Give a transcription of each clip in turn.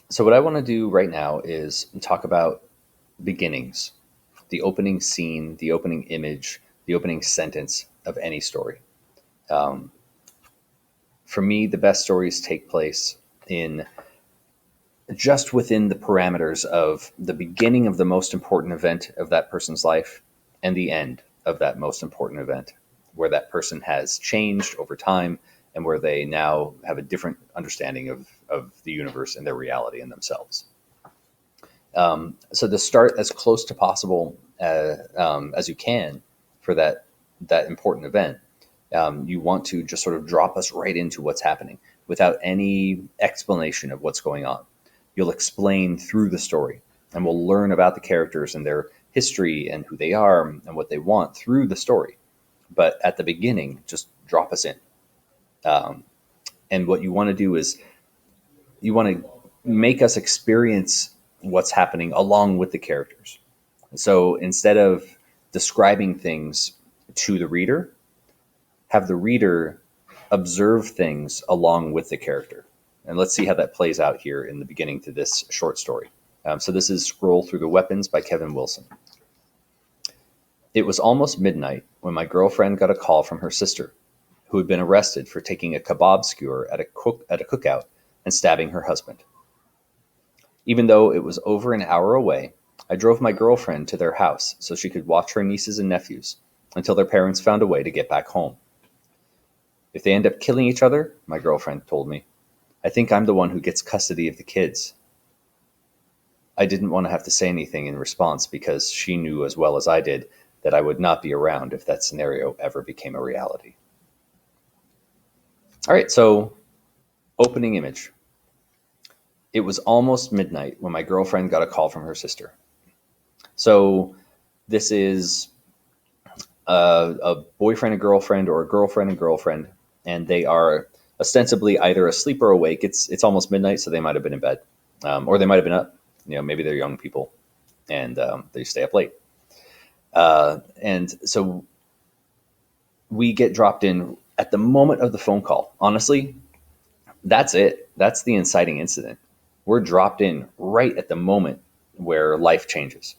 So, what I want to do right now is talk about beginnings, the opening scene, the opening image, the opening sentence of any story. Um, for me, the best stories take place in just within the parameters of the beginning of the most important event of that person's life and the end of that most important event, where that person has changed over time and where they now have a different understanding of the universe and their reality and themselves. So to start as close to possible as you can for that important event, you want to just sort of drop us right into what's happening without any explanation of what's going on. You'll explain through the story, and we'll learn about the characters and their history and who they are and what they want through the story. But at the beginning, just drop us in. Um, and what you want to do is you want to make us experience what's happening along with the characters. So instead of describing things to the reader, have the reader observe things along with the character. And let's see how that plays out here in the beginning to this short story. So this is Scroll Through the Weapons by Kevin Wilson. It was almost midnight when my girlfriend got a call from her sister, who had been arrested for taking a kebab skewer at a cookout and stabbing her husband. Even though it was over an hour away, I drove my girlfriend to their house so she could watch her nieces and nephews until their parents found a way to get back home. If they end up killing each other, my girlfriend told me, I think I'm the one who gets custody of the kids. I didn't want to have to say anything in response because she knew as well as I did that I would not be around if that scenario ever became a reality. All right, so opening image. It was almost midnight when my girlfriend got a call from her sister. So this is a boyfriend and girlfriend or a girlfriend and girlfriend, and they are ostensibly either asleep or awake. It's almost midnight, so they might have been in bed, or they might have been up. Maybe they're young people and they stay up late. And so we get dropped in at the moment of the phone call. Honestly, that's it. That's the inciting incident. We're dropped in right at the moment where life changes.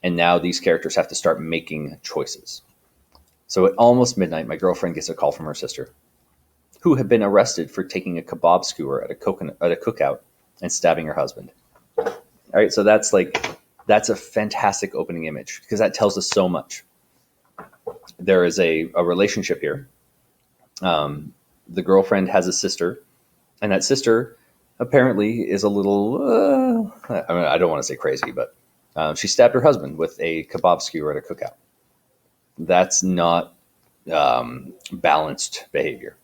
And now these characters have to start making choices. So at almost midnight, my girlfriend gets a call from her sister, who had been arrested for taking a kebab skewer at a cookout and stabbing her husband. All right, so that's a fantastic opening image because that tells us so much. There is a relationship here. The girlfriend has a sister, and that sister apparently is a little, I don't want to say crazy, but she stabbed her husband with a kebab skewer at a cookout. That's not balanced behavior.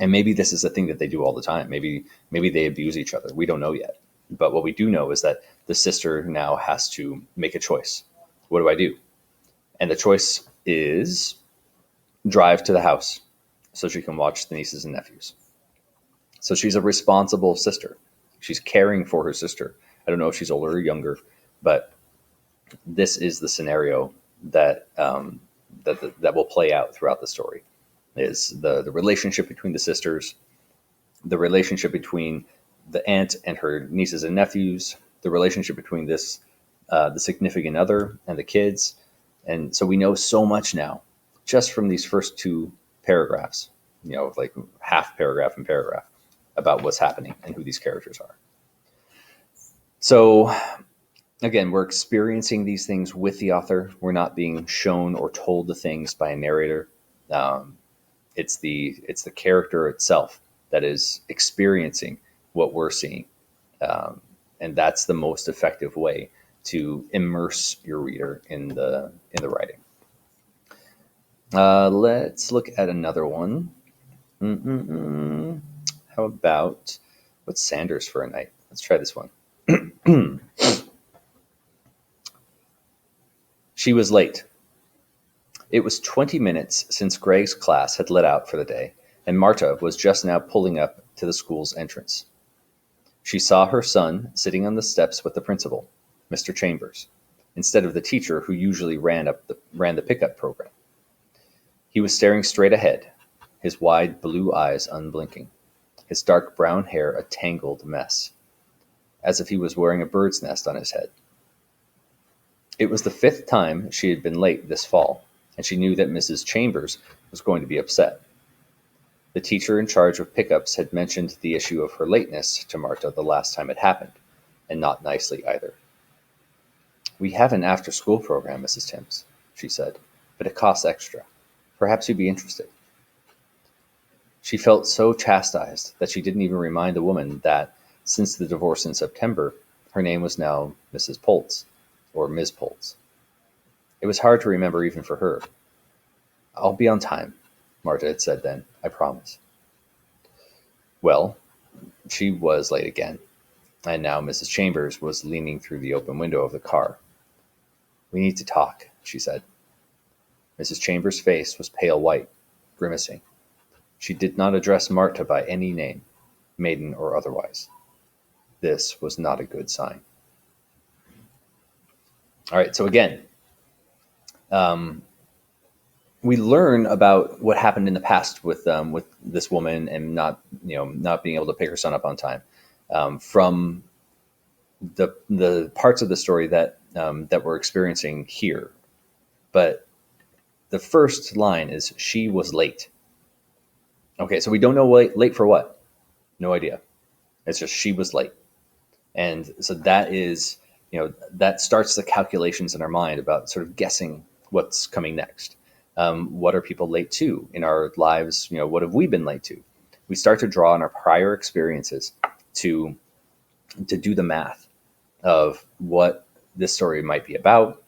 And maybe this is a thing that they do all the time. Maybe they abuse each other. We don't know yet. But what we do know is that the sister now has to make a choice. What do I do? And the choice is drive to the house so she can watch the nieces and nephews. So she's a responsible sister. She's caring for her sister. I don't know if she's older or younger, but this is the scenario that that will play out throughout the story. Is the relationship between the sisters, the relationship between the aunt and her nieces and nephews, the relationship between the significant other and the kids. And so we know so much now just from these first two paragraphs, like half paragraph and paragraph about what's happening and who these characters are. So again, we're experiencing these things with the author. We're not being shown or told the things by a narrator. It's the character itself that is experiencing what we're seeing, and that's the most effective way to immerse your reader in the writing. Let's look at another one. How about what's Sanders for a night? Let's try this one. She was late. It was 20 minutes since Greg's class had let out for the day, and Marta was just now pulling up to the school's entrance. She saw her son sitting on the steps with the principal, Mr. Chambers, instead of the teacher who usually ran the pickup program. He was staring straight ahead, his wide blue eyes unblinking, his dark brown hair a tangled mess. as if he was wearing a bird's nest on his head. It was the fifth time she had been late this fall, and she knew that Mrs. Chambers was going to be upset. The teacher in charge of pickups had mentioned the issue of her lateness to Marta the last time it happened, and not nicely either. "We have an after-school program, Mrs. Timms," she said, "but it costs extra. Perhaps you'd be interested." She felt so chastised that she didn't even remind the woman that, since the divorce in September, her name was now Mrs. Poltz, or Ms. Poltz. It was hard to remember even for her. "I'll be on time," Marta had said then. "I promise." Well, she was late again, and now Mrs. Chambers was leaning through the open window of the car. "We need to talk," she said. Mrs. Chambers' face was pale white, grimacing. She did not address Marta by any name, maiden or otherwise. This was not a good sign. All right, so again, we learn about what happened in the past with this woman and not being able to pick her son up on time from the parts of the story that we're experiencing here. But the first line is, "She was late." Okay, so we don't know late for what. No idea. It's just she was late. And so that is, that starts the calculations in our mind about sort of guessing what's coming next. What are people late to in our lives? What have we been late to? We start to draw on our prior experiences to do the math of what this story might be about,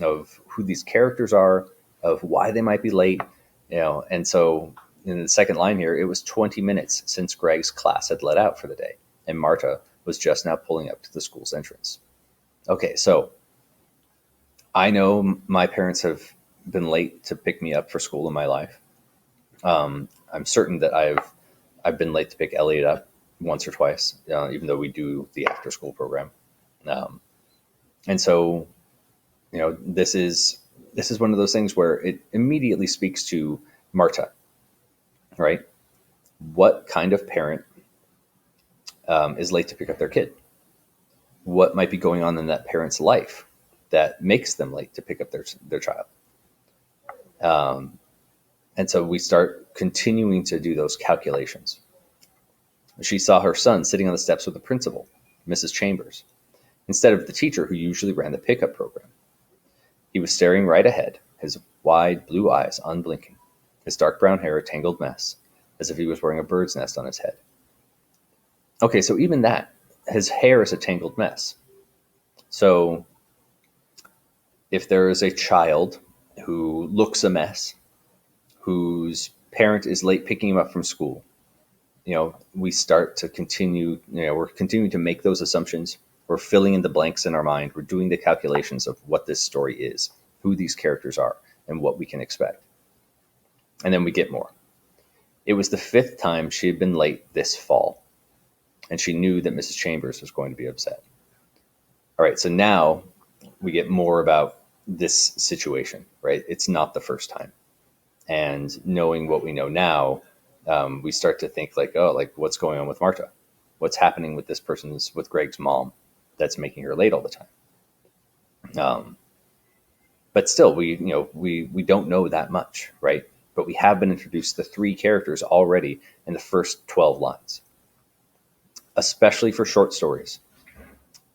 of who these characters are, of why they might be late, and so in the second line here, it was 20 minutes since Greg's class had let out for the day, and Marta was just now pulling up to the school's entrance. Okay, so I know my parents have been late to pick me up for school in my life. I'm certain that I've been late to pick Elliot up once or twice, even though we do the after school program. And so, this is one of those things where it immediately speaks to Marta, right? What kind of parent is late to pick up their kid? What might be going on in that parent's life that makes them late to pick up their child? And so we start continuing to do those calculations. She saw her son sitting on the steps with the principal, Mrs. Chambers, instead of the teacher who usually ran the pickup program. He was staring right ahead, his wide blue eyes unblinking, his dark brown hair a tangled mess, as if he was wearing a bird's nest on his head. Okay, so even that, his hair is a tangled mess. So if there is a child who looks a mess, whose parent is late picking him up from school, we start to continue, we're continuing to make those assumptions. We're filling in the blanks in our mind. We're doing the calculations of what this story is, who these characters are, and what we can expect. And then we get more. It was the fifth time she had been late this fall, and she knew that Mrs. Chambers was going to be upset. All right, so now we get more about this situation, right? It's not the first time. And knowing what we know now, we start to think what's going on with Marta? What's happening with with Greg's mom that's making her late all the time? But still, we don't know that much, right? But we have been introduced to 3 characters already in the first 12 lines. Especially for short stories,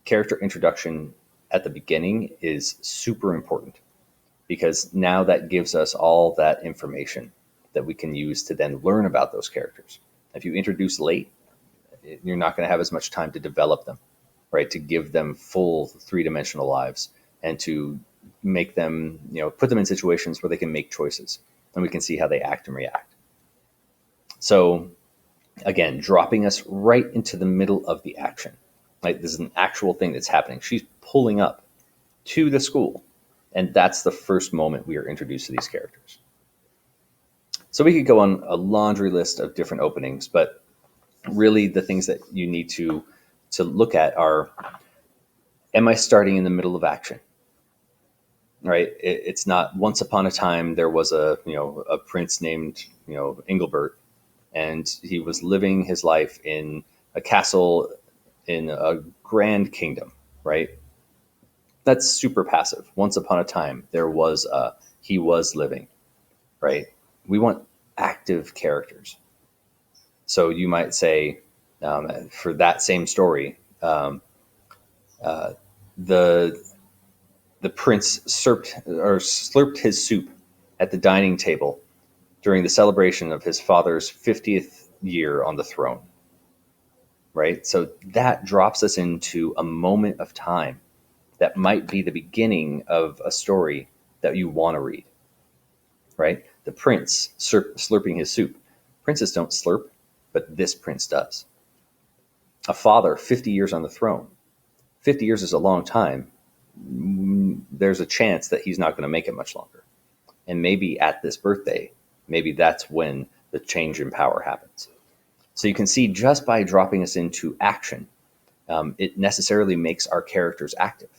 character introduction at the beginning is super important, because now that gives us all that information that we can use to then learn about those characters. If you introduce late, you're not going to have as much time to develop them, right? To give them full 3-dimensional lives and to make them, put them in situations where they can make choices and we can see how they act and react. So again, dropping us right into the middle of the action. Like, this is an actual thing that's happening. She's pulling up to the school, and that's the first moment we are introduced to these characters. So we could go on a laundry list of different openings, but really the things that you need to look at are, am I starting in the middle of action? Right? It's not once upon a time there was a prince named Engelbert, and he was living his life in a castle in a grand kingdom, right? That's super passive. Once upon a time, there was a, he was living, right? We want active characters. So you might say, for that same story, the the prince slurped his soup at the dining table during the celebration of his father's 50th year on the throne, right? So that drops us into a moment of time that might be the beginning of a story that you want to read, right? The prince slurping his soup. Princes don't slurp, but this prince does. A father, 50 years on the throne. 50 years is a long time. There's a chance that he's not going to make it much longer. And maybe at this birthday, maybe that's when the change in power happens. So you can see just by dropping us into action, it necessarily makes our characters active.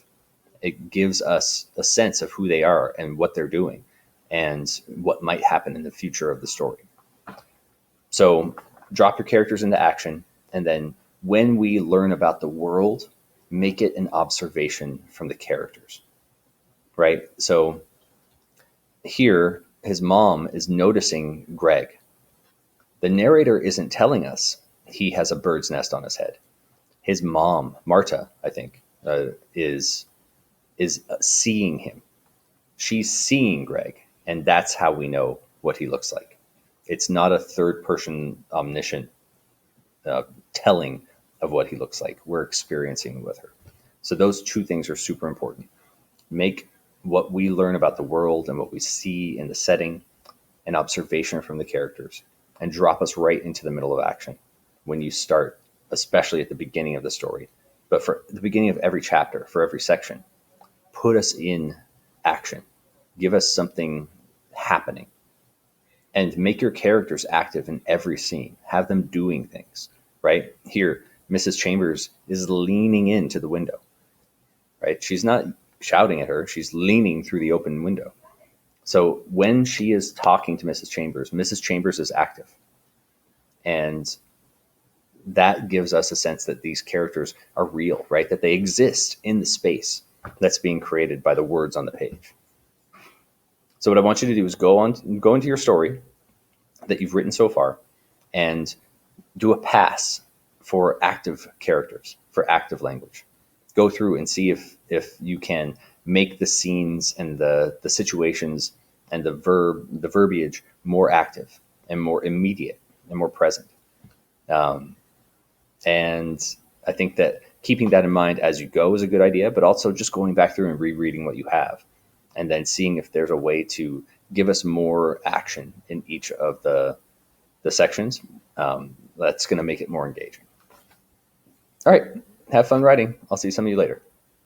It gives us a sense of who they are and what they're doing and what might happen in the future of the story. So drop your characters into action, and then when we learn about the world, make it an observation from the characters, right? So here, his mom is noticing Greg. The narrator isn't telling us he has a bird's nest on his head. His mom, Marta, I think, is seeing him. She's seeing Greg, and that's how we know what he looks like. It's not a third person omniscient telling of what he looks like. We're experiencing with her. So those two things are super important. Make what we learn about the world and what we see in the setting an observation from the characters, and drop us right into the middle of action when you start, especially at the beginning of the story. But for the beginning of every chapter, for every section, put us in action. Give us something happening. And make your characters active in every scene. Have them doing things, right? Here, Mrs. Chambers is leaning into the window, right? She's not shouting at her. She's leaning through the open window. So when she is talking to Mrs. Chambers is active. And that gives us a sense that these characters are real, right? That they exist in the space that's being created by the words on the page. So what I want you to do is go into your story that you've written so far and do a pass for active characters, for active language. Go through and see if you can make the scenes and the situations and the verbiage more active and more immediate and more present. And I think that keeping that in mind as you go is a good idea, but also just going back through and rereading what you have and then seeing if there's a way to give us more action in each of the sections. That's going to make it more engaging. All right. Have fun writing. I'll see some of you later.